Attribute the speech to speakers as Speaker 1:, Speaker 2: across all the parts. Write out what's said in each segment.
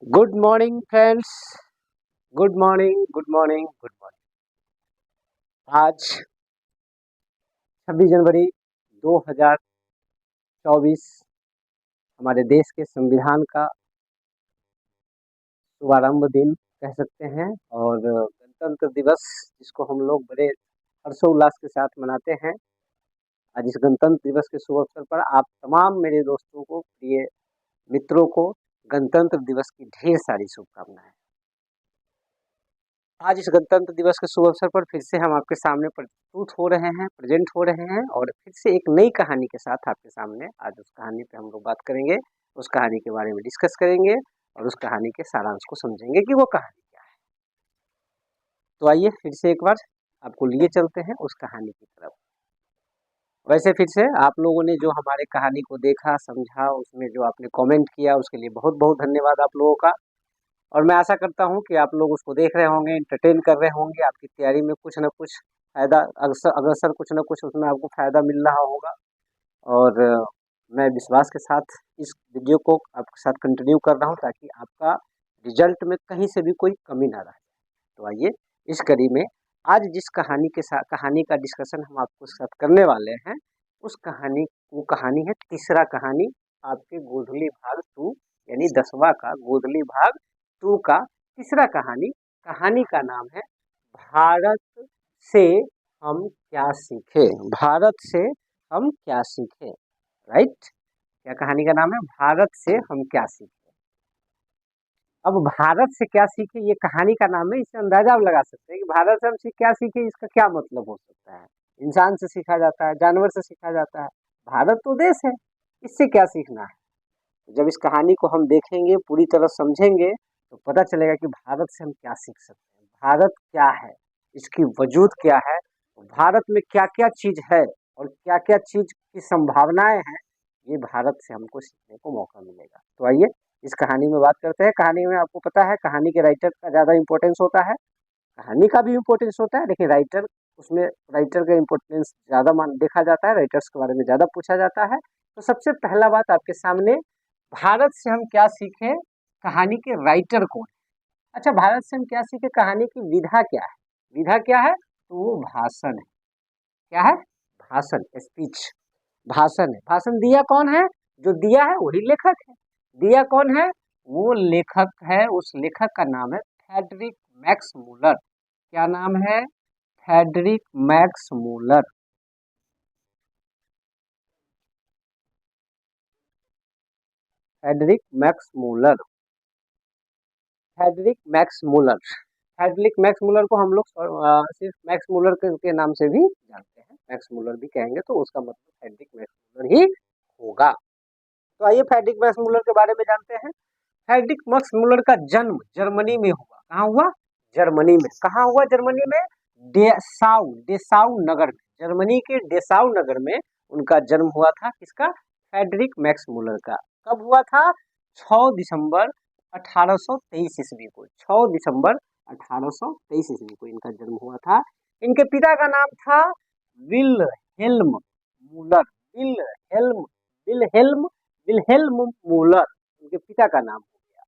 Speaker 1: Good morning friends. Good morning, good morning, good morning. आज 26 जनवरी 2024 हमारे देश के संविधान का शुभारंभ दिन कह सकते हैं और गणतंत्र दिवस जिसको हम लोग बड़े हर्षोल्लास के साथ मनाते हैं। आज इस गणतंत्र दिवस के शुभ अवसर पर आप तमाम मेरे दोस्तों को, प्रिय मित्रों को गणतंत्र दिवस की ढेर सारी शुभकामनाएं। आज इस गणतंत्र दिवस के शुभ अवसर पर फिर से हम आपके सामने प्रस्तुत हो रहे हैं, प्रेजेंट हो रहे हैं और फिर से एक नई कहानी के साथ आपके सामने। आज उस कहानी पे हम लोग बात करेंगे, उस कहानी के बारे में डिस्कस करेंगे और उस कहानी के सारांश को समझेंगे कि वो कहानी क्या है। तो आइए फिर से एक बार आपको लिए चलते हैं उस कहानी की तरफ। वैसे फिर से आप लोगों ने जो हमारे कहानी को देखा, समझा, उसमें जो आपने कॉमेंट किया उसके लिए बहुत बहुत धन्यवाद आप लोगों का। और मैं आशा करता हूँ कि आप लोग उसको देख रहे होंगे, एंटरटेन कर रहे होंगे, आपकी तैयारी में कुछ ना कुछ फायदा अग्रसर कुछ ना कुछ उसमें आपको फायदा मिल रहा होगा। और मैं विश्वास के साथ इस वीडियो को आपके साथ कंटिन्यू कर रहा हूँ ताकि आपका रिजल्ट में कहीं से भी कोई कमी ना रहे। तो आइए इस कड़ी में आज जिस कहानी के साथ कहानी का डिस्कशन हम आपको साथ करने वाले हैं, उस कहानी वो कहानी है तीसरा कहानी आपके गोधली भाग 2 यानी 10वां का गोधली भाग 2 का तीसरा कहानी। कहानी का नाम है भारत से हम क्या सीखे। भारत से हम क्या सीखे, राइट। क्या कहानी का नाम है? भारत से हम क्या सीखे। अब भारत से क्या सीखे ये कहानी का नाम है, इससे अंदाजा आप लगा सकते हैं कि भारत से हम क्या सीखे, इसका क्या मतलब हो सकता है। इंसान से सीखा जाता है, जानवर से सीखा जाता है, भारत तो देश है, इससे क्या सीखना है। जब इस कहानी को हम देखेंगे, पूरी तरह समझेंगे तो पता चलेगा कि भारत से हम क्या सीख सकते हैं, भारत क्या है, इसकी वजूद क्या है, भारत में क्या क्या चीज है और क्या क्या चीज की संभावनाएं हैं। ये भारत से हमको सीखने को मौका मिलेगा। तो आइए इस कहानी में बात करते हैं। कहानी में आपको पता है कहानी के राइटर का ज्यादा इंपॉर्टेंस होता है, कहानी का भी इम्पोर्टेंस होता है, लेकिन राइटर उसमें राइटर का इम्पोर्टेंस ज्यादा मान देखा जाता है, राइटर्स के बारे में ज्यादा पूछा जाता है। तो सबसे पहला बात आपके सामने, भारत से हम क्या सीखे, कहानी के राइटर कौन है। अच्छा, भारत से हम क्या सीखे कहानी की विधा क्या है। विधा क्या है? तो वो भाषण है। क्या है? भाषण, स्पीच, भाषण है। भाषण दिया कौन है? जो दिया है वही लेखक है। दिया कौन है? वो लेखक है। उस लेखक का नाम है फ्रेडरिक मैक्स मूलर। क्या नाम है? Friedrich Max Muller. Friedrich Max Muller. Friedrich Max Muller. Friedrich Max Muller को हम लोग सिर्फ मैक्स मूलर के नाम से भी जानते हैं। मैक्स मूलर भी कहेंगे तो उसका मतलब फ्रेडरिक मैक्स मूलर ही होगा। तो आइए फ्रेडरिक मैक्स मूलर के बारे में जानते हैं। फ्रेडरिक मैक्स मूलर का जन्म जर्मनी में हुआ। कहाँ हुआ? जर्मनी में। कहाँ हुआ? जर्मनी में डेसाउ डेसाउ नगर में। जर्मनी के डेसाउ नगर में उनका जन्म हुआ था। किसका? फ्रेडरिक मैक्स मूलर का। कब हुआ था? 6 दिसंबर 1823 ईस्वी को। 6 दिसंबर 1823 ईस्वी को इनका जन्म हुआ था। इनके पिता का नाम था Wilhelm Müller. Wilhelm Wilhelm Wilhelm Müller इनके पिता का नाम हो गया।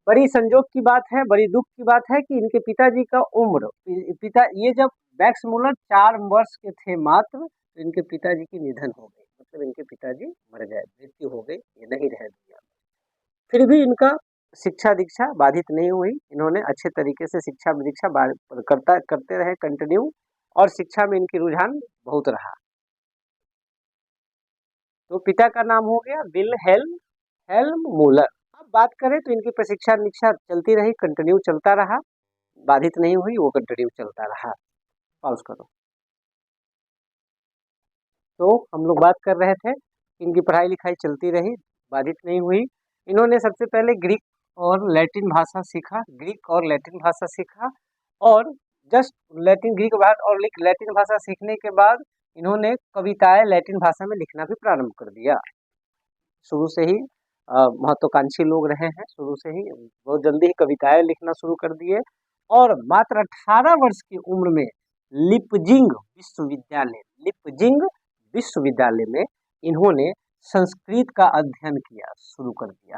Speaker 1: बड़ी संजोग की बात है, बड़ी दुख की बात है कि इनके पिताजी का उम्र पिता ये जब मैक्स मूलर 4 वर्ष के थे मात्र, तो इनके पिताजी की निधन हो गई। मतलब इनके पिताजी मर गए, मृत्यु हो गई, ये नहीं रहे दुनिया में। फिर भी इनका शिक्षा दीक्षा बाधित नहीं हुई। इन्होंने अच्छे तरीके से शिक्षा दीक्षा करते रहे कंटिन्यू, और शिक्षा में इनकी रुझान बहुत रहा। तो पिता का नाम हो गया विलहेल्म हेल्म मूलर। अब बात करें तो इनकी प्रशिक्षा दीक्षा चलती रही, कंटिन्यू चलता रहा, बाधित नहीं हुई, वो कंटिन्यू चलता रहा। पॉज करो। तो हम लोग बात कर रहे थे कि इनकी पढ़ाई लिखाई चलती रही, बाधित नहीं हुई। इन्होंने सबसे पहले ग्रीक और लैटिन भाषा सीखा। ग्रीक और लैटिन भाषा सीखा और जस्ट लैटिन ग्रीक और लैटिन भाषा सीखने के बाद इन्होंने कविताएं लैटिन भाषा में लिखना भी प्रारंभ कर दिया। शुरू से ही महत्वाकांक्षी लोग रहे हैं, शुरू से ही बहुत जल्दी ही कविताएं लिखना शुरू कर दिए। और मात्र 18 वर्ष की उम्र में लिपजिंग विश्वविद्यालय में इन्होंने संस्कृत का अध्ययन किया शुरू कर दिया।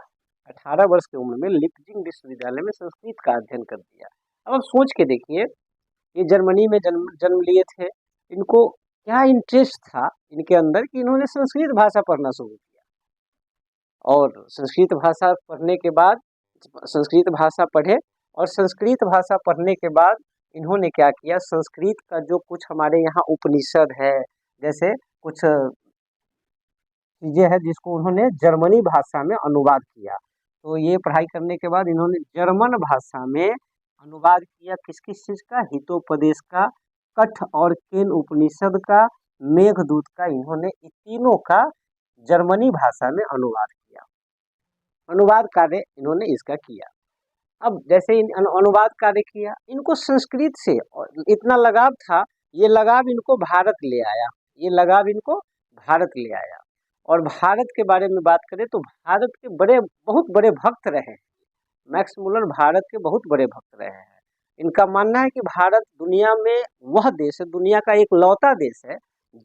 Speaker 1: 18 वर्ष की उम्र में लिपजिंग विश्वविद्यालय में संस्कृत का अध्ययन कर दिया। अब आप सोच के देखिए, ये जर्मनी में जन्म जन्म लिए थे, इनको क्या इंटरेस्ट था इनके अंदर कि इन्होंने संस्कृत भाषा पढ़ना शुरू किया। और संस्कृत भाषा पढ़ने के बाद, संस्कृत भाषा पढ़े और संस्कृत भाषा पढ़ने के बाद इन्होंने क्या किया, संस्कृत का जो कुछ हमारे यहाँ उपनिषद है, जैसे कुछ चीज़ें हैं जिसको उन्होंने जर्मनी भाषा में अनुवाद किया। तो ये पढ़ाई करने के बाद इन्होंने जर्मन भाषा में अनुवाद किया किस किस चीज़ का, हितोपदेश का, कठ और केन उपनिषद का, मेघदूत का, इन्होंने इन तीनों का जर्मनी भाषा में अनुवाद किया। अनुवाद कार्य इन्होंने इसका किया। अब जैसे इन अनुवाद कार्य किया, इनको संस्कृत से इतना लगाव था, ये लगाव इनको भारत ले आया, ये लगाव इनको भारत ले आया। और भारत के बारे में बात करें तो भारत के बहुत बड़े भक्त रहे हैं। मैक्स मुलर भारत के बहुत बड़े भक्त रहे हैं। इनका मानना है कि भारत दुनिया में वह देश है, दुनिया का एक लौता देश है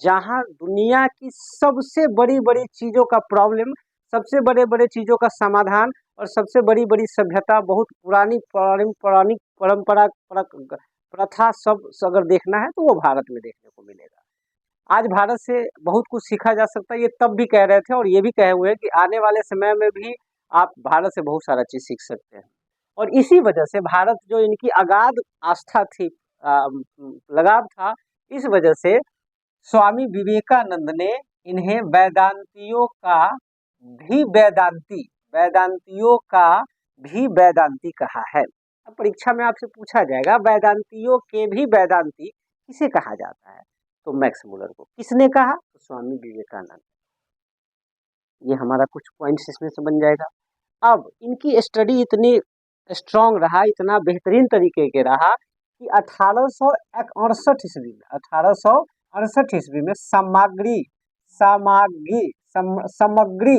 Speaker 1: जहां दुनिया की सबसे बड़ी बड़ी चीज़ों का प्रॉब्लम, सबसे बड़े बड़े चीज़ों का समाधान और सबसे बड़ी बड़ी सभ्यता, बहुत पुरानी पौराणिक परंपरा प्रथा सब अगर देखना है तो वो भारत में देखने को मिलेगा। आज भारत से बहुत कुछ सीखा जा सकता है, ये तब भी कह रहे थे और ये भी कहे हुए हैं कि आने वाले समय में भी आप भारत से बहुत सारा चीज़ सीख सकते हैं। और इसी वजह से भारत जो इनकी अगाध आस्था थी, लगाव था, इस वजह से स्वामी विवेकानंद ने इन्हें वेदांतियों का भी वेदांती कहा है। अब परीक्षा में आपसे पूछा जाएगा वेदांतियों के भी वेदांती किसे कहा जाता है, तो मैक्स मुलर को। किसने कहा, तो स्वामी विवेकानंद। ये हमारा कुछ पॉइंट्स इसमें से बन जाएगा। अब इनकी स्टडी इतनी स्ट्रांग रहा, इतना बेहतरीन तरीके के रहा कि 1868 ईस्वी में 1868 ईस्वी में सामग्री सामग्री समग्री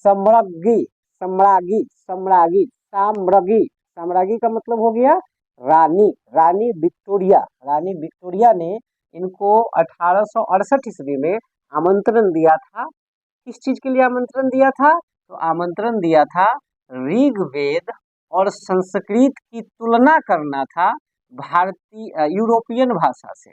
Speaker 1: सम्रागी सम्रागी सम्रागी साम्रागी साम्रागी का मतलब हो गया रानी, रानी विक्टोरिया ने इनको 1868 ईस्वी में आमंत्रण दिया था। किस चीज के लिए आमंत्रण दिया था, तो आमंत्रण दिया था ऋग्वेद और संस्कृत की तुलना करना था भारतीय यूरोपियन भाषा से।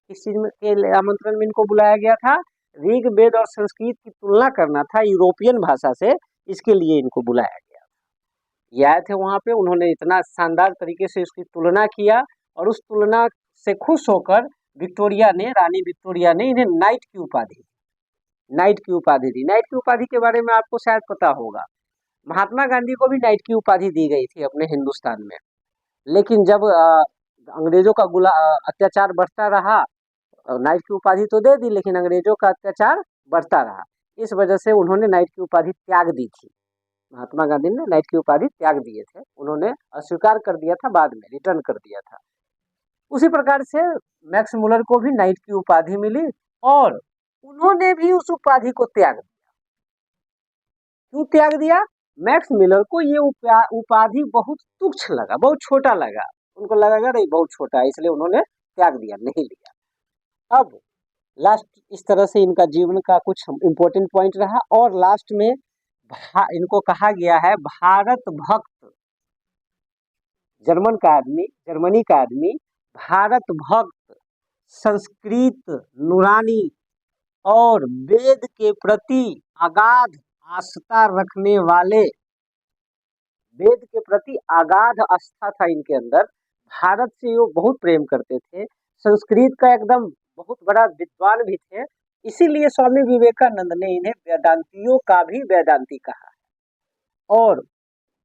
Speaker 1: किस चीज में के आमंत्रण में इनको बुलाया गया था, ऋग्वेद और संस्कृत की तुलना करना था यूरोपियन भाषा से, इसके लिए इनको बुलाया गया था। ये आए थे वहां पे, उन्होंने इतना शानदार तरीके से इसकी तुलना किया और उस तुलना से खुश होकर रानी विक्टोरिया ने इन्हें नाइट की उपाधि दी। नाइट की उपाधि के बारे में आपको शायद पता होगा। महात्मा गांधी को भी नाइट की उपाधि दी गई थी अपने हिंदुस्तान में, लेकिन जब अंग्रेजों का अत्याचार बढ़ता रहा, नाइट की उपाधि तो दे दी लेकिन अंग्रेजों का अत्याचार बढ़ता रहा, इस वजह से उन्होंने नाइट की उपाधि त्याग दी थी। महात्मा गांधी ने नाइट की उपाधि त्याग दिए थे, उन्होंने अस्वीकार कर दिया था, बाद में रिटर्न कर दिया था। उसी प्रकार से मैक्स मुलर को भी नाइट की उपाधि मिली और उन्होंने भी उस उपाधि को त्याग दिया। क्यों त्याग दिया, मैक्स मुलर को ये उपाधि बहुत तुच्छ लगा, बहुत छोटा लगा, उनको लगा नहीं बहुत छोटा है, इसलिए उन्होंने त्याग दिया, नहीं लिया। अब लास्ट इस तरह से इनका जीवन का कुछ इंपॉर्टेंट पॉइंट रहा और लास्ट में इनको कहा गया है भारत भक्त। जर्मनी का आदमी भारत भक्त, संस्कृत नुरानी और वेद के प्रति अगाध आस्था रखने वाले, वेद के प्रति अगाध आस्था था इनके अंदर। भारत से वो बहुत प्रेम करते थे, संस्कृत का एकदम बहुत बड़ा विद्वान भी थे, इसीलिए स्वामी विवेकानंद ने इन्हें वेदांतियों का भी वेदांती कहा। और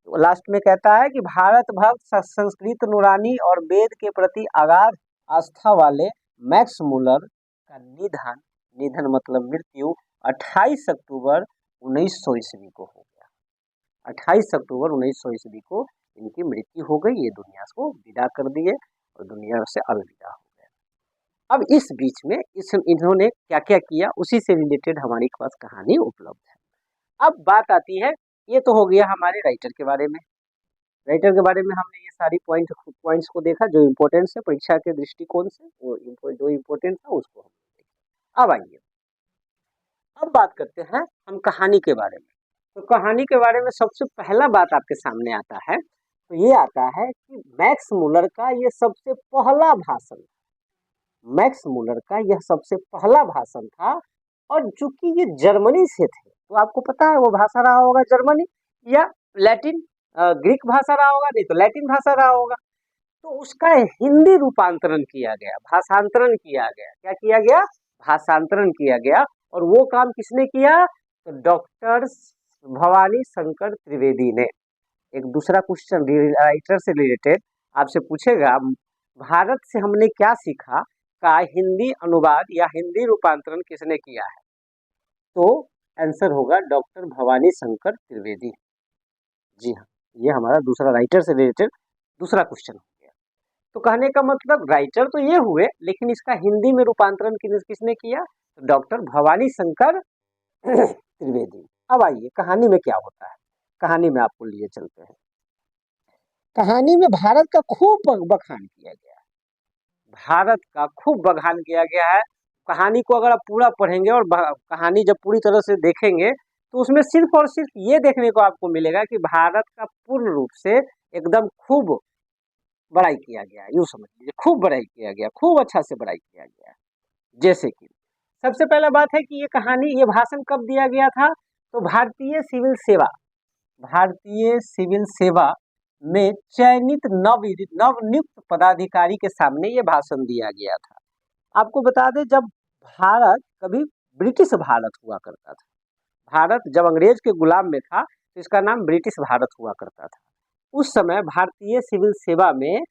Speaker 1: लास्ट में कहता है कि भारत भक्त, संस्कृत नुरानी और वेद के प्रति अगाध आस्था वाले मैक्स मुलर का निधन मतलब मृत्यु 28 अक्टूबर 1900 ईस्वी को हो गया। 28 अक्टूबर 1900 ईस्वी को इनकी मृत्यु हो गई, ये दुनिया को विदा कर दिए और दुनिया से अलविदा हो गए। अब इस बीच में इन्होंने क्या क्या किया, उसी से रिलेटेड हमारे पास कहानी उपलब्ध है। अब बात आती है, ये तो हो गया हमारे राइटर के बारे में। राइटर के बारे में हमने ये सारी पॉइंट्स को देखा जो इम्पोर्टेंस है परीक्षा के दृष्टिकोण से, वो जो इम्पोर्टेंट था उसको हम देखा। अब आइए, अब बात करते हैं हम कहानी के बारे में। तो कहानी के बारे में सबसे पहला बात आपके सामने आता है, तो ये आता है कि मैक्स मुलर का ये सबसे पहला भाषण, मैक्स मुलर का यह सबसे पहला भाषण था। और चूंकि ये जर्मनी से थे, तो आपको पता है वो भाषा रहा होगा जर्मनी या लैटिन, ग्रीक भाषा रहा होगा, नहीं तो लैटिन भाषा रहा होगा। तो उसका हिंदी रूपांतरण किया गया, भाषांतरण किया गया। क्या किया गया? भाषांतरण किया गया। और वो काम किसने किया? तो डॉक्टर भवानी शंकर त्रिवेदी ने। एक दूसरा क्वेश्चन राइटर से रिलेटेड आपसे पूछेगा, भारत से हमने क्या सीखा का हिंदी अनुवाद या हिंदी रूपांतरण किसने किया है? तो आंसर होगा डॉक्टर भवानी शंकर त्रिवेदी। जी हाँ, ये हमारा दूसरा राइटर से रिलेटेड दूसरा क्वेश्चन हो गया। तो कहने का मतलब राइटर तो ये हुए, लेकिन इसका हिंदी में रूपांतरण किसने किया? तो डॉक्टर भवानी शंकर त्रिवेदी। अब आइए कहानी में क्या होता है, कहानी में आपको लिए चलते हैं। कहानी में भारत का खूब बखान किया गया है, भारत का खूब बखान किया गया है। कहानी को अगर आप पूरा पढ़ेंगे और कहानी जब पूरी तरह से देखेंगे, तो उसमें सिर्फ और सिर्फ ये देखने को आपको मिलेगा कि भारत का पूर्ण रूप से एकदम खूब बड़ाई किया गया, यूँ समझ लीजिए खूब बड़ाई किया गया, खूब अच्छा से बड़ाई किया गया। जैसे कि सबसे पहला बात है कि ये कहानी, ये भाषण कब दिया गया था? तो भारतीय सिविल सेवा, भारतीय सिविल सेवा में चयनित नवनियुक्त पदाधिकारी के सामने ये भाषण दिया गया था। आपको बता दें, जब भारत कभी ब्रिटिश भारत हुआ करता था, भारत जब अंग्रेज के गुलाम में था, तो इसका नाम ब्रिटिश भारत हुआ करता था। उस समय भारतीय सिविल सेवा में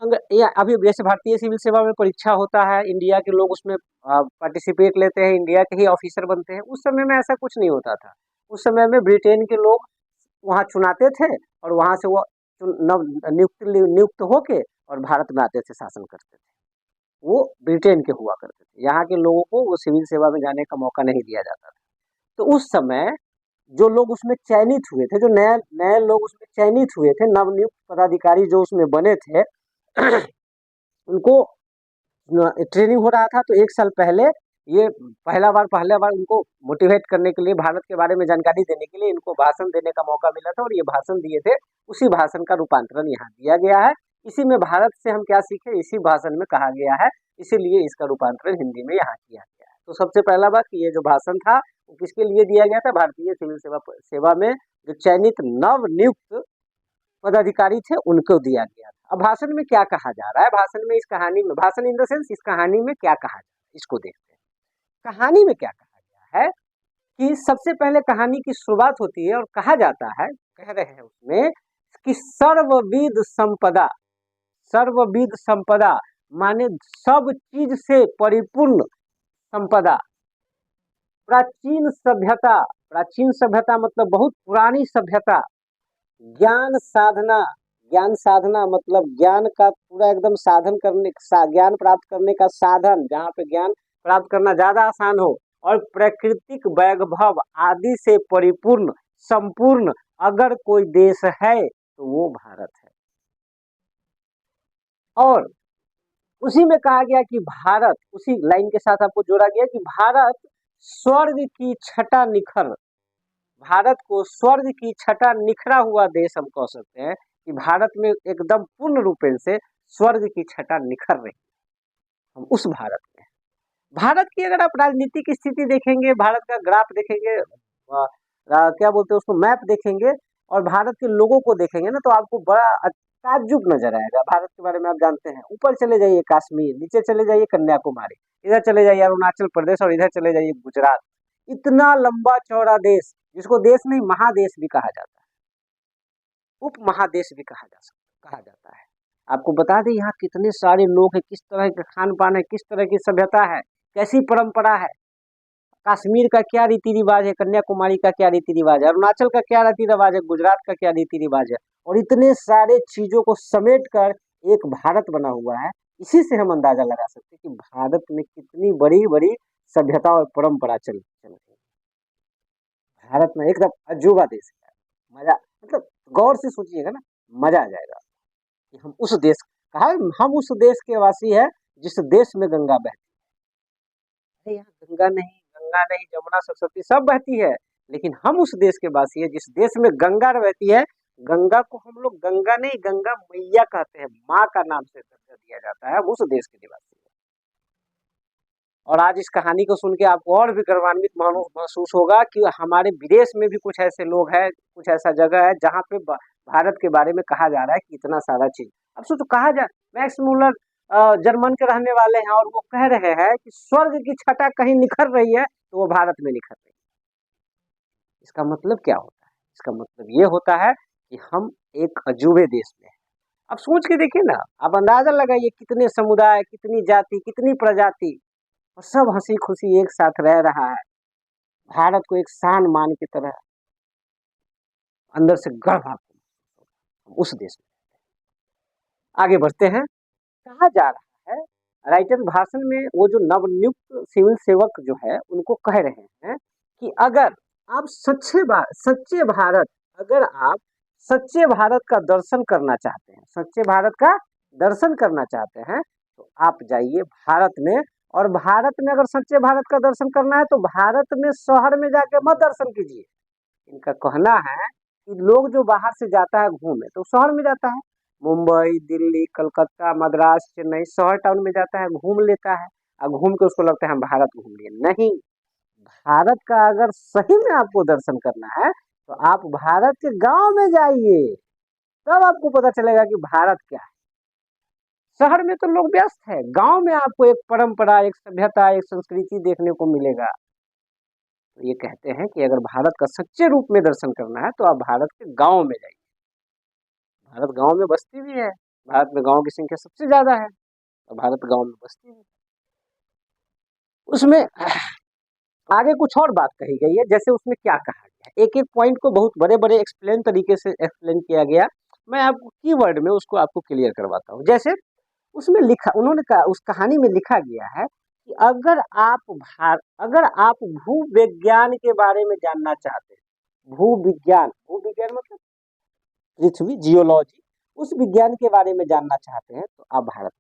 Speaker 1: अभी जैसे भारतीय सिविल सेवा में परीक्षा होता है, इंडिया के लोग उसमें पार्टिसिपेट लेते हैं, इंडिया के ही ऑफिसर बनते हैं। उस समय में ऐसा कुछ नहीं होता था। उस समय में ब्रिटेन के लोग वहाँ चुनाते थे और वहाँ से वो नियुक्त होके और भारत में आते थे, शासन करते थे। वो ब्रिटेन के हुआ करते थे, यहाँ के लोगों को वो सिविल सेवा में जाने का मौका नहीं दिया जाता था। तो उस समय जो लोग उसमें चयनित हुए थे, जो नए नए लोग उसमें चयनित हुए थे, नवनियुक्त पदाधिकारी जो उसमें बने थे उनको ट्रेनिंग हो रहा था। तो एक साल पहले ये पहला बार उनको मोटिवेट करने के लिए, भारत के बारे में जानकारी देने के लिए इनको भाषण देने का मौका मिला था, और ये भाषण दिए थे। उसी भाषण का रूपांतरण यहाँ दिया गया है। इसी में भारत से हम क्या सीखे, इसी भाषण में कहा गया है, इसीलिए इसका रूपांतरण हिंदी में यहाँ किया गया है। तो सबसे पहला बात कि ये जो भाषण था वो किसके लिए दिया गया था? भारतीय सिविल सेवा में जो चयनित नवनियुक्त पदाधिकारी थे उनको दिया गया था। अब भाषण में क्या कहा जा रहा है, भाषण में, इस कहानी में, भाषण इन द सेंस इस कहानी में क्या कहा जा रहा है, इसको देखते हैं। कहानी में क्या कहा गया है कि सबसे पहले कहानी की शुरुआत होती है और कहा जाता है, कह रहे हैं उसमें कि सर्वविद संपदा, सर्वविद संपदा माने सब चीज से परिपूर्ण संपदा, प्राचीन सभ्यता, प्राचीन सभ्यता मतलब बहुत पुरानी सभ्यता, ज्ञान साधना, ज्ञान साधना मतलब ज्ञान का पूरा एकदम साधन करने, ज्ञान प्राप्त करने का साधन, जहाँ पे ज्ञान प्राप्त करना ज्यादा आसान हो, और प्राकृतिक वैभव आदि से परिपूर्ण संपूर्ण अगर कोई देश है तो वो भारत है। और उसी में कहा गया कि भारत, उसी लाइन के साथ आपको जोड़ा गया कि भारत स्वर्ग की छटा निखर, भारत को स्वर्ग की छटा निखरा हुआ देश हम कह सकते हैं कि भारत में एकदम पूर्ण रूपेण से स्वर्ग की छटा निखर रही, हम उस भारत में। भारत की अगर आप राजनीतिक स्थिति देखेंगे, भारत का ग्राफ देखेंगे, क्या बोलते हैं उसको, मैप देखेंगे, और भारत के लोगों को देखेंगे ना, तो आपको बड़ा ताज्जुब नजर आएगा। भारत के बारे में आप जानते हैं, ऊपर चले जाइए कश्मीर, नीचे चले जाइए कन्याकुमारी, इधर चले जाइए अरुणाचल प्रदेश, और इधर चले जाइए गुजरात। इतना लंबा चौड़ा देश, जिसको देश नहीं महादेश भी कहा जाता है, उप महादेश भी कहा जाता है। आपको बता दें यहाँ कितने सारे लोग हैं, किस तरह का खान पान है, किस तरह की सभ्यता है, कैसी परंपरा है, कश्मीर का क्या रीति रिवाज है, कन्याकुमारी का क्या रीति रिवाज है, अरुणाचल का क्या रीति रिवाज है, गुजरात का क्या रीति रिवाज है, और इतने सारे चीजों को समेट कर एक भारत बना हुआ है। इसी से हम अंदाजा लगा सकते हैं कि भारत में कितनी बड़ी बड़ी सभ्यता और परंपरा चल रही है। भारत में एकदम अजूबा देश है, मजा, मतलब गौर से सोचिएगा ना, मजा आ जाएगा कि हम उस देश, कहा हम उस देश के वासी है जिस देश में गंगा बहती है। यहाँ गंगा नहीं, गंगा नहीं, जमुना सरस्वती सब बहती है, लेकिन हम उस देश के वासी है जिस देश में गंगा रहती है। गंगा को हम लोग गंगा नहीं, गंगा मैया कहते हैं, माँ का नाम से दर्जा दिया जाता है, हम उस देश के निवासी हैं। और आज इस कहानी को सुन के आपको और भी गर्वान्वित महसूस होगा कि हमारे विदेश में भी कुछ ऐसे लोग हैं, कुछ ऐसा जगह है जहाँ पे भारत के बारे में कहा जा रहा है कि इतना सारा चीज। अब सोचो, कहा जा मैक्स मुलर जर्मन के रहने वाले हैं और वो कह रहे हैं कि स्वर्ग की छटा कहीं निखर रही है तो वो भारत में निखर रही है। इसका मतलब क्या होता है? इसका मतलब ये होता है कि हम एक अजूबे देश में हैं। अब सोच के देखिए ना, आप अंदाजा लगाइए कितने समुदाय, कितनी जाति, कितनी प्रजाति, और सब हंसी खुशी एक साथ रह रहा है। भारत को एक शान मान की तरह अंदर से गर्व आपको उस देश में। आगे बढ़ते हैं। कहा जा रहा है, राइटर भाषण में वो जो नवनियुक्त सिविल सेवक जो है उनको कह रहे हैं कि अगर आप सच्चे भारत, अगर आप सच्चे भारत का दर्शन करना चाहते हैं, सच्चे भारत का दर्शन करना चाहते हैं तो आप जाइए भारत में। और भारत में अगर सच्चे भारत का दर्शन करना है तो भारत में शहर में जाके मत दर्शन कीजिए। इनका कहना है कि लोग जो बाहर से जाता है घूमे तो शहर में जाता है, मुंबई, दिल्ली, कलकत्ता, मद्रास, चेन्नई, शहर टाउन में जाता है, घूम लेता है, और घूम के उसको लगता है हम भारत घूम लिए। नहीं, भारत का अगर सही में आपको दर्शन करना है तो आप भारत के गांव में जाइए, तब आपको पता चलेगा कि भारत क्या है। शहर में तो लोग व्यस्त है, गांव में आपको एक परंपरा, एक सभ्यता, एक संस्कृति देखने को मिलेगा। तो ये कहते हैं कि अगर भारत का सच्चे रूप में दर्शन करना है तो आप भारत के गांव में जाइए। भारत गांव में बस्ती भी है, भारत में गांव की संख्या सबसे ज्यादा है, और भारत गांव में बस्ती भी। उसमें आगे कुछ और बात कही गई है, जैसे उसमें क्या कहा गया, एक एक पॉइंट को बहुत बड़े बड़े एक्सप्लेन तरीके से एक्सप्लेन किया गया। मैं आपको कीवर्ड में उसको आपको क्लियर करवाता हूँ। जैसे उसमें लिखा, उन्होंने कहा, उस कहानी में लिखा गया है कि अगर आप भूविज्ञान के बारे में जानना चाहते हैं, भूविज्ञान, भूविज्ञान मतलब पृथ्वी, जियोलॉजी, उस विज्ञान के बारे में जानना चाहते हैं तो आप भारत।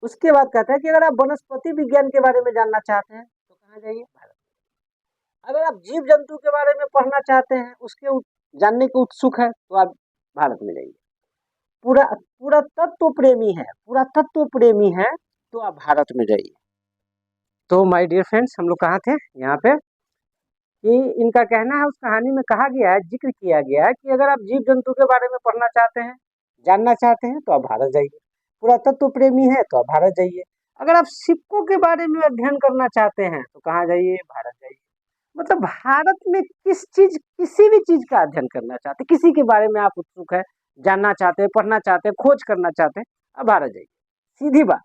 Speaker 1: उसके बाद कहता है कि अगर आप वनस्पति विज्ञान के बारे में जानना चाहते हैं तो कहाँ जाइए? भारत। अगर आप जीव जंतु के बारे में पढ़ना चाहते हैं, उसके जानने के उत्सुक है तो आप भारत में जाइए। पूरा पूरा तत्व प्रेमी है, पूरा तत्व प्रेमी है तो आप भारत में जाइए। तो माय डियर फ्रेंड्स, हम लोग कहाँ थे? यहाँ पे कि इनका कहना है, उस कहानी में कहा गया है, जिक्र किया गया है कि अगर आप जीव जंतु के बारे में पढ़ना चाहते हैं, जानना चाहते हैं तो आप भारत जाइए। पुरातत्व प्रेमी है तो आप भारत जाइए। अगर आप सिक्कों के बारे में अध्ययन करना चाहते हैं तो कहाँ जाइए? भारत जाइए। मतलब भारत में किसी भी चीज का अध्ययन करना चाहते, किसी के बारे में आप उत्सुक है, जानना चाहते हैं, पढ़ना चाहते हैं, खोज करना चाहते हैं, अब भारत जाइए। सीधी बात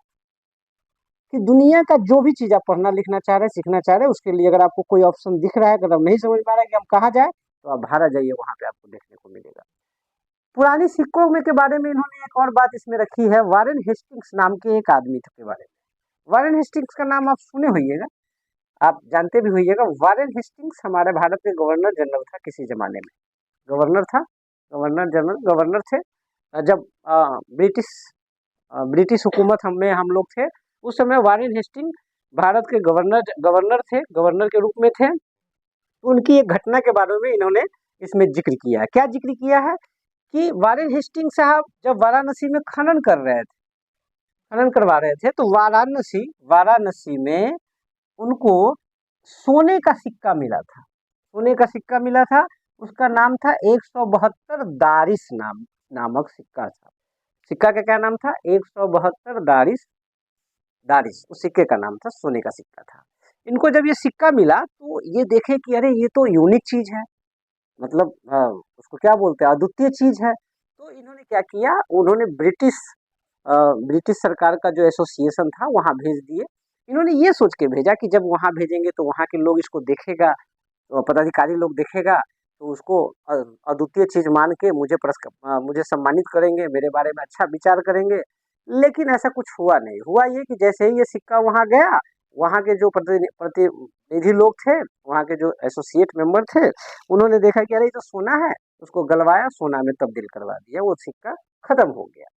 Speaker 1: कि दुनिया का जो भी चीज आप पढ़ना लिखना चाह रहे हैं, सीखना चाह रहे हैं, उसके लिए अगर आपको कोई ऑप्शन दिख रहा है, अगर आप नहीं समझ पा रहे हैं कि हम कहाँ जाए, तो आप भारत जाइए, वहां पे आपको देखने को मिलेगा। पुरानी सिक्कों में के बारे में इन्होंने एक और बात इसमें रखी है, वारेन हेस्टिंग्स नाम के एक आदमी के बारे में। वारेन हेस्टिंग्स का नाम आप सुने होइएगा, आप जानते भी होइएगा। वारेन हेस्टिंग्स हमारे भारत के गवर्नर जनरल था किसी जमाने में, गवर्नर था, गवर्नर जनरल, गवर्नर थे जब ब्रिटिश हुकूमत में हम लोग थे, उस समय वारेन हेस्टिंग भारत के गवर्नर थे, गवर्नर के रूप में थे। तो उनकी एक घटना के बारे में इन्होंने इसमें जिक्र किया है। क्या जिक्र किया है कि वारेन हेस्टिंग साहब जब वाराणसी में खनन कर रहे थे, खनन करवा रहे थे, तो वाराणसी में उनको सोने का सिक्का मिला था, सोने का सिक्का मिला था। उसका नाम था 172 दारिस नामक सिक्का था। सिक्का का क्या नाम था? 172 दारिस उस सिक्के का नाम था, सोने का सिक्का था। इनको जब ये सिक्का मिला तो ये देखे कि अरे ये तो यूनिक चीज है, मतलब उसको क्या बोलते हैं, अद्वितीय चीज है। तो इन्होंने क्या किया, उन्होंने ब्रिटिश सरकार का जो एसोसिएशन था वहां भेज दिए। इन्होंने ये सोच के भेजा कि जब वहां भेजेंगे तो वहां के लोग इसको देखेगा, तो पदाधिकारी लोग देखेगा तो उसको अद्वितीय चीज मान के मुझे सम्मानित करेंगे, मेरे बारे में अच्छा विचार करेंगे। लेकिन ऐसा कुछ हुआ नहीं। हुआ ये कि जैसे ही ये सिक्का वहां गया, वहां के जो प्रतिनिधि लोग थे, वहां के जो एसोसिएट मेंबर थे, उन्होंने देखा कि अरे ये तो सोना है, उसको गलवाया, सोना में तब्दील करवा दिया, वो सिक्का खत्म हो गया।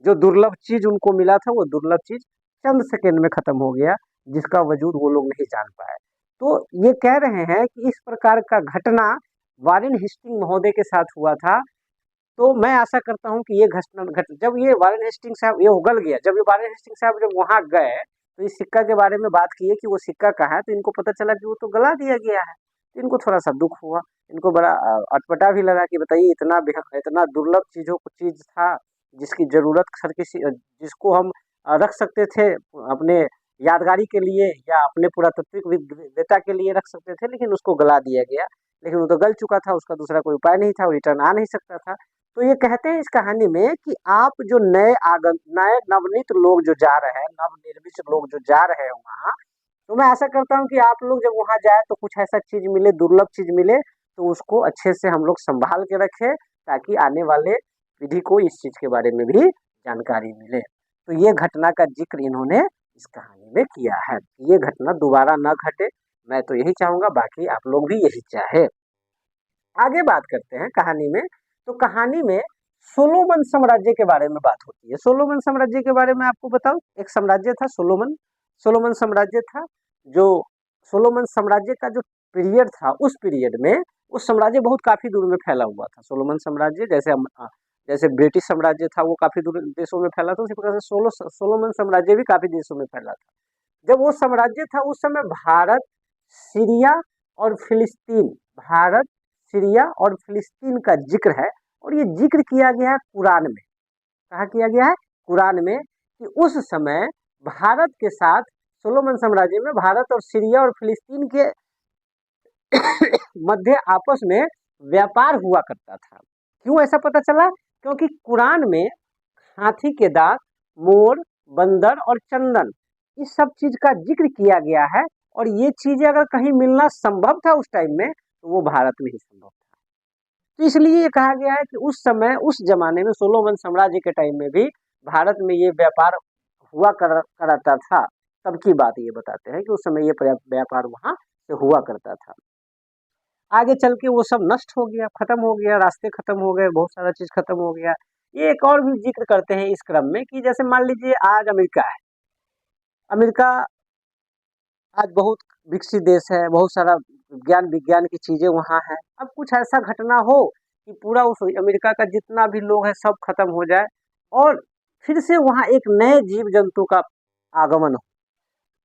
Speaker 1: जो दुर्लभ चीज उनको मिला था वो दुर्लभ चीज चंद सेकंड में खत्म हो गया, जिसका वजूद वो लोग नहीं जान पाए। तो ये कह रहे हैं कि इस प्रकार का घटना वारेन हेस्टिंग महोदय के साथ हुआ था। तो मैं आशा करता हूँ कि ये जब ये वारेन हेस्टिंग साहब ये उगल गया, जब ये वारेन हेस्टिंग साहब जब वहां गए तो इस सिक्का के बारे में बात किए कि वो सिक्का कहाँ है, तो इनको पता चला कि वो तो गला दिया गया है। तो इनको थोड़ा सा दुख हुआ, इनको बड़ा अटपटा भी लगा कि बताइए इतना दुर्लभ चीज था जिसकी जरूरत हर किसी जिसको हम रख सकते थे अपने यादगारी के लिए या अपने पुरातात्विक विद्वता के लिए रख सकते थे, लेकिन उसको गला दिया गया। लेकिन वो तो गल चुका था, उसका दूसरा कोई उपाय नहीं था, वो रिटर्न आ नहीं सकता था। तो ये कहते हैं इस कहानी में कि आप जो नए नवनीत लोग जो जा रहे हैं, नवनिर्मित लोग जो जा रहे हैं वहाँ, तो मैं आशा करता हूँ कि आप लोग जब वहाँ जाए तो कुछ ऐसा चीज मिले, दुर्लभ चीज मिले, तो उसको अच्छे से हम लोग संभाल के रखें ताकि आने वाले पीढ़ी को इस चीज के बारे में भी जानकारी मिले। तो ये घटना का जिक्र इन्होंने इस कहानी में किया है। ये घटना दोबारा न घटे, मैं तो यही चाहूंगा, बाकी आप लोग भी यही चाहे। आगे बात करते हैं कहानी में। तो कहानी में सोलोमन साम्राज्य के बारे में बात होती है। सोलोमन साम्राज्य के बारे में आपको बताऊं, एक साम्राज्य था सोलोमन। सोलोमन साम्राज्य था, जो सोलोमन साम्राज्य का जो पीरियड था, उस पीरियड में उस साम्राज्य बहुत काफी दूर में फैला हुआ था। सोलोमन साम्राज्य जैसे ब्रिटिश साम्राज्य था वो काफी दूर देशों में फैला था, उसी प्रकार से सोलोमन साम्राज्य भी काफी देशों में फैला था। जब वो साम्राज्य था उस समय भारत, सीरिया और फिलिस्तीन, भारत, सीरिया और फिलिस्तीन का जिक्र है। और ये जिक्र किया गया है कुरान में। कहा किया गया है? कुरान में, कि उस समय भारत के साथ, सोलोमन साम्राज्य में भारत और सीरिया और फिलिस्तीन के मध्य आपस में व्यापार हुआ करता था। क्यों ऐसा पता चला? क्योंकि कुरान में हाथी के दांत, मोर, बंदर और चंदन, इस सब चीज का जिक्र किया गया है। और ये चीजें अगर कहीं मिलना संभव था उस टाइम में, तो वो भारत में ही संभव था। तो इसलिए ये कहा गया है कि उस समय, उस जमाने में, सोलोमन साम्राज्य के टाइम में भी भारत में ये व्यापार हुआ करता था। तब की बात ये बताते हैं कि उस समय ये व्यापार वहां से हुआ करता था। आगे चल के वो सब नष्ट हो गया, खत्म हो गया, रास्ते खत्म हो गए, बहुत सारा चीज खत्म हो गया। ये एक और भी जिक्र करते हैं इस क्रम में कि जैसे मान लीजिए आज अमेरिका है। अमेरिका आज बहुत विकसित देश है, बहुत सारा विज्ञान की चीजें वहाँ है। अब कुछ ऐसा घटना हो कि पूरा उस अमेरिका का जितना भी लोग है सब खत्म हो जाए और फिर से वहाँ एक नए जीव जंतु का आगमन हो,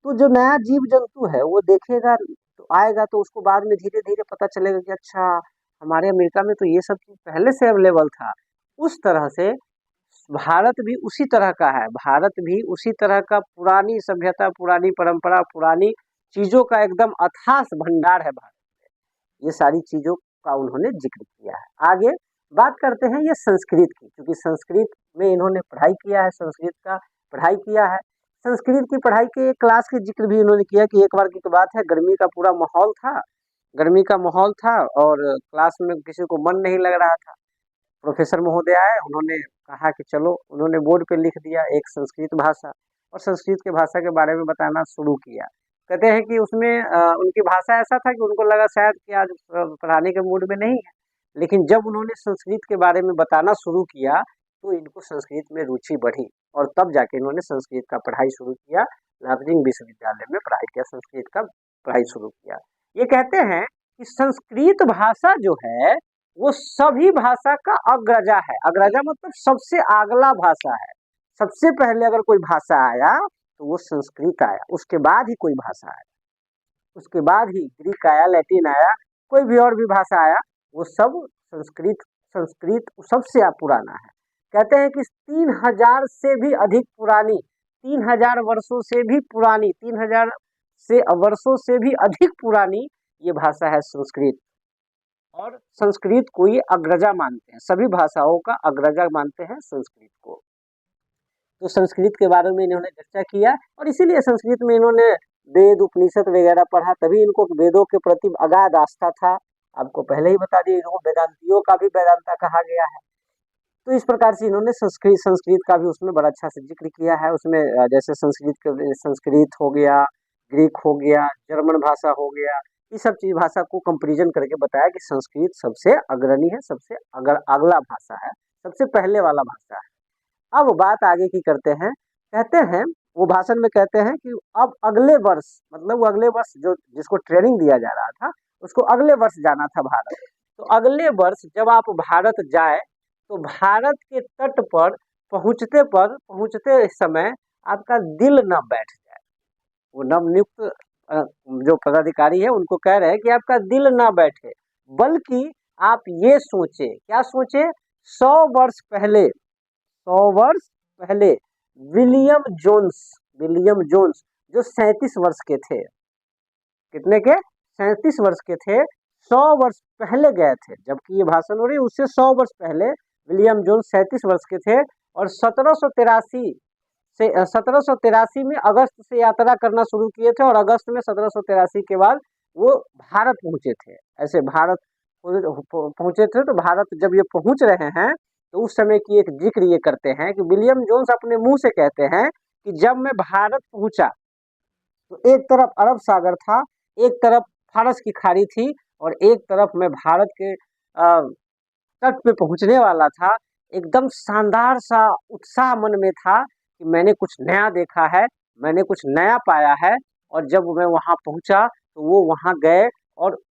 Speaker 1: तो जो नया जीव जंतु है वो देखेगा तो आएगा, तो उसको बाद में धीरे धीरे पता चलेगा कि अच्छा, हमारे अमेरिका में तो ये सब चीज पहले से अवेलेबल था। उस तरह से भारत भी उसी तरह का है। भारत भी उसी तरह का, पुरानी सभ्यता, पुरानी परंपरा, पुरानी चीजों का एकदम अथाह भंडार है भारत में। ये सारी चीजों का उन्होंने जिक्र किया है। आगे बात करते हैं ये संस्कृत की, क्योंकि संस्कृत में इन्होंने पढ़ाई किया है, संस्कृत का पढ़ाई किया है। संस्कृत की पढ़ाई के क्लास के जिक्र भी इन्होंने किया कि एक बार की तो बात है, गर्मी का पूरा माहौल था, गर्मी का माहौल था और क्लास में किसी को मन नहीं लग रहा था। प्रोफेसर महोदय आए, उन्होंने कहा कि चलो, उन्होंने बोर्ड पे लिख दिया एक संस्कृत भाषा, और संस्कृत के भाषा के बारे में बताना शुरू किया। कहते हैं कि उसमें उनकी भाषा ऐसा था कि उनको लगा शायद कि आज पढ़ाने के मूड में नहीं है, लेकिन जब उन्होंने संस्कृत के बारे में बताना शुरू किया तो इनको संस्कृत में रुचि बढ़ी और तब जाके इन्होंने संस्कृत का पढ़ाई शुरू किया, नार्जिंग विश्वविद्यालय में पढ़ाई किया, संस्कृत का पढ़ाई शुरू किया। ये कहते हैं कि संस्कृत भाषा जो है वो सभी भाषा का अग्रजा है। अग्रजा मतलब सबसे अगला भाषा है। सबसे पहले अगर कोई भाषा आया तो वो संस्कृत आया, उसके बाद ही कोई भाषा आया, उसके बाद ही ग्रीक आया, लैटिन आया, कोई भी और भी भाषा आया, वो सब संस्कृत संस्कृत सबसे पुराना है। कहते हैं कि 3000 से भी अधिक पुरानी, 3000 वर्षों से भी पुरानी, 3000 से वर्षों से भी अधिक पुरानी ये भाषा है संस्कृत। और संस्कृत को ये अग्रजा मानते हैं, सभी भाषाओं का अग्रजा मानते हैं संस्कृत को। तो संस्कृत के बारे में इन्होंने चर्चा किया और इसीलिए संस्कृत में इन्होंने वेद उपनिषद वगैरह पढ़ा, तभी इनको वेदों के प्रति अगाध आस्था था। आपको पहले ही बता दिया, इनको वेदांतियों का भी वेदांता कहा गया है। तो इस प्रकार से इन्होंने संस्कृत का भी उसमें बड़ा अच्छा से जिक्र किया है। उसमें जैसे संस्कृत हो गया, ग्रीक हो गया, जर्मन भाषा हो गया, इस सब चीज भाषा को कंपैरिजन करके बताया कि संस्कृत सबसे अग्रणी है, सबसे अगला भाषा है, सबसे पहले वाला भाषा है। अब बात आगे की करते हैं। कहते हैं वो भाषण में कहते हैं कि अब अगले वर्ष, मतलब वो अगले वर्ष जो जिसको ट्रेनिंग दिया जा रहा था उसको अगले वर्ष जाना था भारत। तो अगले वर्ष जब आप भारत जाए तो भारत के तट पर पहुंचते समय आपका दिल न बैठ जाए। वो नवनियुक्त जो पदाधिकारी है उनको कह रहे हैं कि आपका दिल ना बैठे, बल्कि आप ये सोचे, क्या सोचे, 100 वर्ष पहले, 100 वर्ष पहले विलियम जोन्स जो 37 वर्ष के थे, कितने के, 37 वर्ष के थे, 100 वर्ष पहले गए थे, जबकि ये भाषण हो रही है उससे 100 वर्ष पहले विलियम जोन्स 37 वर्ष के थे और 1783 में अगस्त से यात्रा करना शुरू किए थे और अगस्त में 1783 के बाद वो भारत पहुंचे थे। ऐसे भारत पहुंचे थे। तो भारत जब ये पहुंच रहे हैं तो उस समय की एक जिक्र ये करते हैं कि विलियम जोन्स अपने मुंह से कहते हैं कि जब मैं भारत पहुंचा तो एक तरफ अरब सागर था, एक तरफ फारस की खाड़ी थी और एक तरफ मैं भारत के तट पे पहुंचने वाला था। एकदम शानदार सा उत्साह मन में था कि मैंने कुछ नया देखा है, मैंने कुछ नया पाया है। और जब मैं वहां पहुंचा तो वो वहां गए और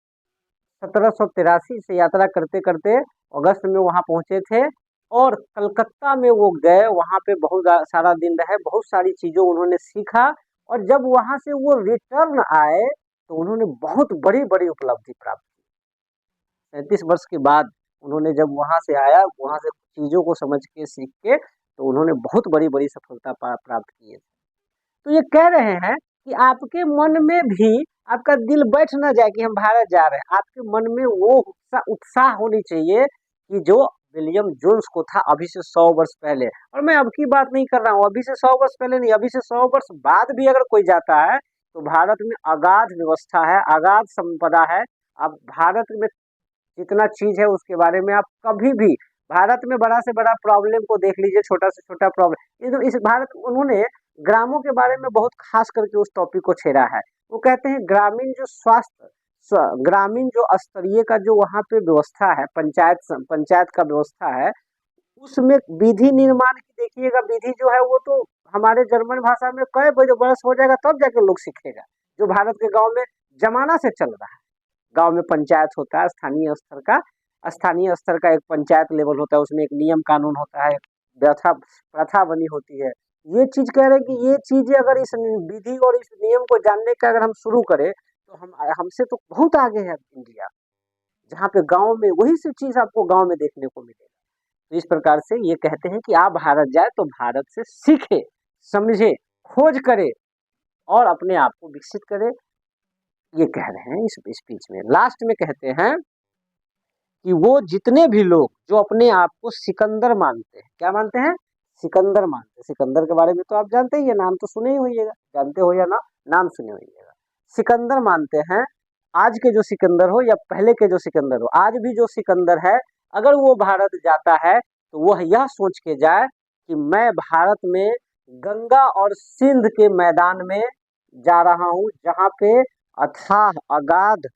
Speaker 1: 1783 से यात्रा करते करते अगस्त में वहां पहुंचे थे और कलकत्ता में वो गए, वहां पे बहुत सारा दिन रहे, बहुत सारी चीजों उन्होंने सीखा और जब वहां से वो रिटर्न आए तो उन्होंने बहुत बड़ी बड़ी उपलब्धि प्राप्त की। 37 वर्ष के बाद उन्होंने जब वहां से आया, वहां से चीजों को समझ के सीख के तो उन्होंने बहुत बड़ी बड़ी सफलता प्राप्त की है। तो ये कह रहे हैं कि आपके मन में भी आपका दिल बैठ ना जाए कि हम भारत जा रहे हैं, आपके मन में वो उत्साह होनी चाहिए कि जो विलियम जोन्स को था अभी से 100 वर्ष पहले। और मैं अब की बात नहीं कर रहा हूँ, अभी से 100 वर्ष पहले नहीं, अभी से 100 वर्ष बाद भी अगर कोई जाता है तो भारत में अगाध व्यवस्था है, अगाध संपदा है। अब भारत में जितना चीज है उसके बारे में आप कभी भी, भारत में बड़ा से बड़ा प्रॉब्लम को देख लीजिए, छोटा से छोटा प्रॉब्लम, इस भारत उन्होंने ग्रामों के बारे में बहुत खास करके उस टॉपिक को छेड़ा है। वो कहते हैं ग्रामीण जो स्वास्थ्य, ग्रामीण जो स्तरीय का जो वहाँ पे व्यवस्था है, पंचायत का व्यवस्था है, उसमें विधि निर्माण की देखिएगा, विधि जो है वो तो हमारे जर्मन भाषा में कई बरस हो जाएगा तब जाके लोग सीखेगा, जो भारत के गांव में जमाना से चल रहा है। गांव में पंचायत होता है, स्थानीय स्तर का एक पंचायत लेवल होता है, उसमें एक नियम कानून होता है, प्रथा प्रथा बनी होती है। ये चीज कह रहे हैं कि ये चीजें अगर इस विधि और इस नियम को जानने का अगर हम शुरू करें तो हम हमसे तो बहुत आगे है इंडिया, जहाँ पे गांव में वही सब चीज आपको गांव में देखने को मिलेगा। तो इस प्रकार से ये कहते हैं कि आप भारत जाए तो भारत से सीखे, समझे, खोज करे और अपने आप को विकसित करे, ये कह रहे हैं इस स्पीच में। लास्ट में कहते हैं कि वो जितने भी लोग जो अपने आप को सिकंदर मानते हैं, क्या मानते हैं, सिकंदर मानते हैं। सिकंदर के बारे में तो आप जानते ही है, नाम तो सुने ही होइएगा, जानते हो या ना, नाम सुने होइएगा। सिकंदर मानते हैं, आज के जो सिकंदर हो या पहले के जो सिकंदर हो, आज भी जो सिकंदर है अगर वो भारत जाता है तो वह यह सोच के जाए कि मैं भारत में गंगा और सिंध के मैदान में जा रहा हूँ, जहाँ पे अथाह अगाध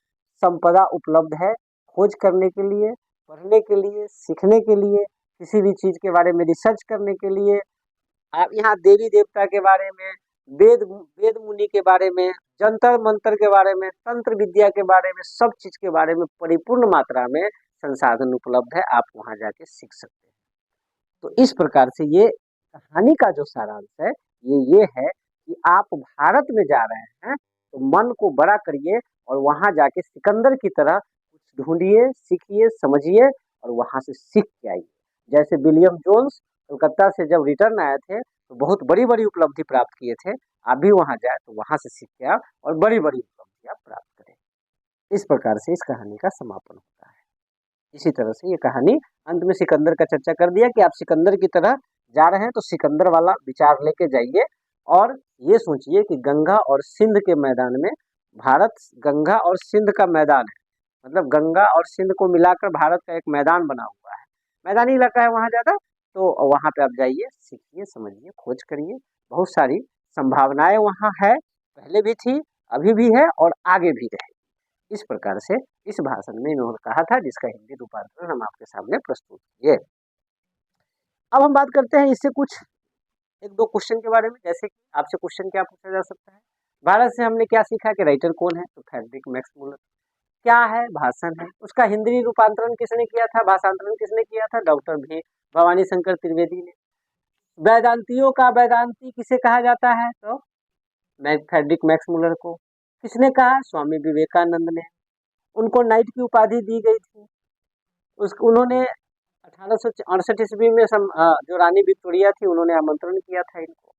Speaker 1: संपदा उपलब्ध है, खोज करने के लिए, पढ़ने के लिए, सीखने के लिए, किसी भी चीज के बारे में रिसर्च करने के लिए। आप यहाँ देवी देवता के बारे में, वेद मुनि के बारे में, जंतर मंत्र के बारे में, तंत्र विद्या के बारे में, सब चीज के बारे में परिपूर्ण मात्रा में संसाधन उपलब्ध है, आप वहां जाके सीख सकते हैं। तो इस प्रकार से ये कहानी का जो सारांश है ये है कि आप भारत में जा रहे हैं तो मन को बड़ा करिए और वहां जाके सिकंदर की तरह कुछ ढूंढिए, सीखिए, समझिए और वहां से सीख के आइए। जैसे विलियम जोन्स कलकत्ता से जब रिटर्न आए थे तो बहुत बड़ी बड़ी उपलब्धि प्राप्त किए थे, आप भी वहां जाए तो वहां से सीख के आओ और बड़ी बड़ी उपलब्धियां प्राप्त करें। इस प्रकार से इस कहानी का समापन होता है। इसी तरह से ये कहानी अंत में सिकंदर का चर्चा कर दिया कि आप सिकंदर की तरह जा रहे हैं तो सिकंदर वाला विचार लेके जाइए और ये सोचिए कि गंगा और सिंध के मैदान में, भारत गंगा और सिंध का मैदान है, मतलब गंगा और सिंध को मिलाकर भारत का एक मैदान बना हुआ है, मैदानी इलाका है वहाँ ज़्यादा, तो वहाँ पे आप जाइए, सीखिए, समझिए, खोज करिए, बहुत सारी संभावनाएं वहाँ है, पहले भी थी, अभी भी है और आगे भी रहेगी। इस प्रकार से इस भाषण में इन्होंने कहा था, जिसका हिंदी रूपांतरण हम आपके सामने प्रस्तुत किए। अब हम बात करते हैं इससे कुछ एक दो क्वेश्चन के बारे में, जैसे कि आपसे क्वेश्चन क्या पूछा जा सकता है, भारत से हमने क्या सीखा कि राइटर कौन है, तो फ्रेडरिक मैक्समूलर। क्या है, भाषण है, उसका हिंदी रूपांतरण किसने किया था, भाषांतरण किसने किया था, डॉक्टर भी भवानी शंकर त्रिवेदी ने। वेदांतियों का वेदांती किसे कहा जाता है, तो फ्रेडरिक मैक्समूलर को। किसने कहा, स्वामी विवेकानंद ने। उनको नाइट की उपाधि दी गई थी। उन्होंने 1868 ईस्वी में जो रानी विक्टोरिया थी, उन्होंने आमंत्रण किया था इनको।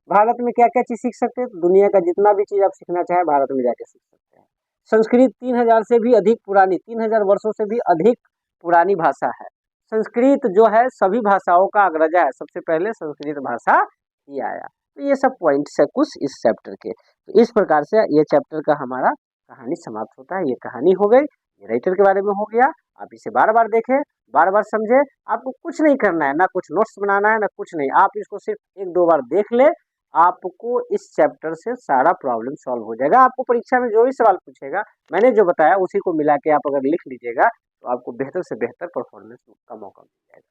Speaker 1: भारत में क्या क्या चीज सीख सकते हैं, तो दुनिया का जितना भी चीज आप सीखना चाहे भारत में जाके सीख सकते हैं। संस्कृत 3000 से भी अधिक पुरानी, 3000 वर्षों से भी अधिक पुरानी भाषा है। संस्कृत जो है सभी भाषाओं का अग्रजा है, सबसे पहले संस्कृत भाषा ही आया। तो ये सब पॉइंट्स है कुछ इस चैप्टर के। तो इस प्रकार से ये चैप्टर का हमारा कहानी समाप्त होता है। ये कहानी हो गई, ये राइटर के बारे में हो गया। आप इसे बार बार देखें, बार बार समझे। आपको कुछ नहीं करना है, ना कुछ नोट्स बनाना है, ना कुछ नहीं। आप इसको सिर्फ एक दो बार देख ले, आपको इस चैप्टर से सारा प्रॉब्लम सॉल्व हो जाएगा। आपको परीक्षा में जो भी सवाल पूछेगा, मैंने जो बताया उसी को मिला के आप अगर लिख लीजिएगा, तो आपको बेहतर से बेहतर परफॉर्मेंस का मौका मिल जाएगा।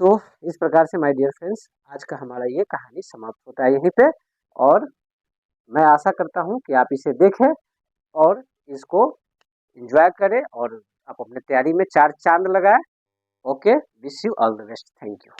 Speaker 1: तो इस प्रकार से माय डियर फ्रेंड्स, आज का हमारा ये कहानी समाप्त होता है यहीं पे। और मैं आशा करता हूँ कि आप इसे देखें और इसको एंजॉय करें और आप अपने तैयारी में चार चांद लगाएं। Okay, wish you all the best, thank you.